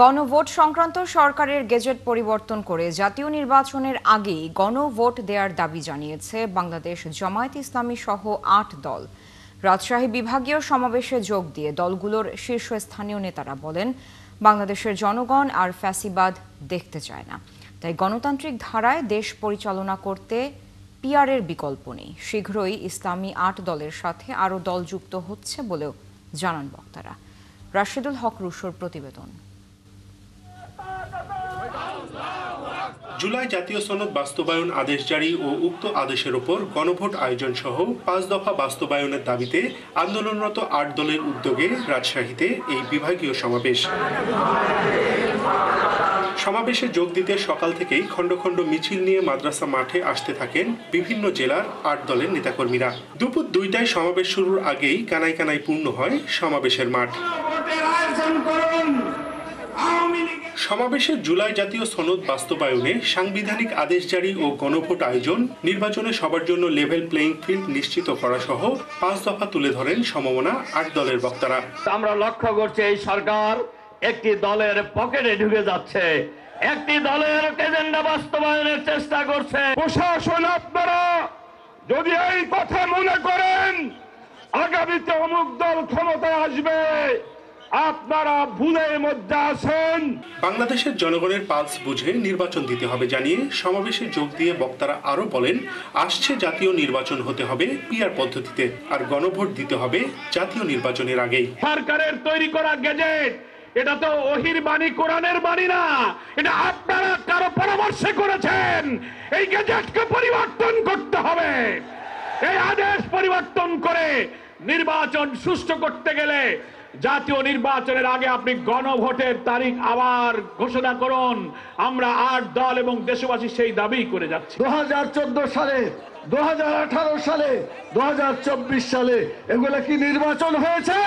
গণভোট সংক্রান্ত সরকারের গেজেট পরিবর্তন করে জাতীয় নির্বাচনের আগেই গণভোট দেওয়ার দাবি জানিয়েছে বাংলাদেশ জামায়াতে ইসলামী সহ ৮ দল। রাজশাহী বিভাগীয় সমাবেশে যোগ দিয়ে দলগুলোর শীর্ষস্থানীয় নেতারা বলেন, বাংলাদেশের জনগণ আর ফ্যাসিবাদ দেখতে চায় না, তাই গণতান্ত্রিক ধারায় দেশ পরিচালনা করতে পিআরের বিকল্প নেই। শীঘ্রই ইসলামী ৮ দলের সাথে আরও দল যুক্ত হচ্ছে বলেও জানান বক্তারা। রাশেদুল হক রুশোর প্রতিবেদন। জুলাই জাতীয় সনদ বাস্তবায়ন আদেশ জারি ও উক্ত আদেশের ওপর গণভোট আয়োজন সহ ৫ দফা বাস্তবায়নের দাবিতে আন্দোলনরত ৮ দলের উদ্যোগে রাজশাহীতে এই বিভাগীয় সমাবেশ। সমাবেশে যোগ দিতে সকাল থেকেই খণ্ড খণ্ড মিছিল নিয়ে মাদ্রাসা মাঠে আসতে থাকেন বিভিন্ন জেলার ৮ দলের নেতাকর্মীরা। দুপুর ২টায় সমাবেশ শুরুর আগেই কানায় কানায় পূর্ণ হয় সমাবেশের মাঠ। সমাবেশে জুলাই জাতীয় সনদ বাস্তবায়নে সাংবিধানিক আদেশ জারি ও গণভোট আয়োজন, নির্বাচনে সবার জন্য লেভেল প্লেইং ফিল্ড নিশ্চিত করা সহ ৫ দফা তুলে ধরেন সমমনা ৮ দলের বক্তারা। আমরা লক্ষ্য করছি এই সরকার একটি দলের পকেটে ঢুকে যাচ্ছে, একটি দলের এজেন্ডা বাস্তবায়নের চেষ্টা করছে। প্রশাসন, আপনারা যদি এই কথা মনে করেন আগামীতে অমুক দল ক্ষমতায় আসবে, আপনারা ভুলের মধ্যে আছেন। বাংলাদেশের জনগণের পালস বুঝে নির্বাচন দিতে হবে জানিয়ে সমাবেশে যোগ দিয়ে বক্তারা আরো বলেন, আসছে জাতীয় নির্বাচন হতে হবে পিআর পদ্ধতিতে, আর গণভোট দিতে হবে জাতীয় নির্বাচনের আগেই। সরকারের তৈরি করা গেজেট, এটা তো ওহির বাণী, কোরআনের বাণী না, এটা আপনারা কারো পরামর্শে করেছেন। এই গেজেটকে পরিবর্তন করতে হবে। এই আদেশ পরিবর্তন করে নির্বাচন সুষ্ঠু করতে গেলে জাতীয় নির্বাচনের আগে আপনি গণভোটের তারিখ আবার ঘোষণা করুন। আমরা ৮ দল এবং দেশবাসী সেই দাবি করে যাচ্ছি। 2014 সালে, 2018 সালে, 2024 সালে এগুলো কি নির্বাচন হয়েছে?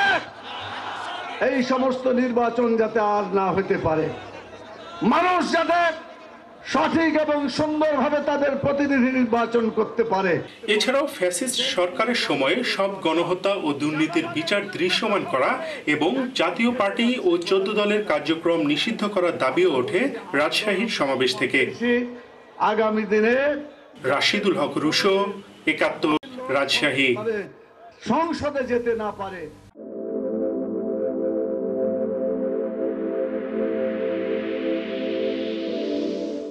এই সমস্ত নির্বাচন যাতে আর না হতে পারে, মানুষ যাতে সঠিক এবং সুন্দরভাবে তাদের প্রতিনিধি নির্বাচন করতে পারে। এছাড়াও ফ্যাসিস্ট সরকারের সময়ে সব গণহত্যা ও দুর্নীতির বিচার দৃশ্যমান করা এবং জাতীয় পার্টি ও 14 দলের কার্যক্রম নিষিদ্ধ করার দাবিও ওঠে রাজশাহীর সমাবেশ থেকে। আগামী দিনে রাশেদুল হক রুশো, ৭১, রাজশাহী। সংসদে যেতে না পারে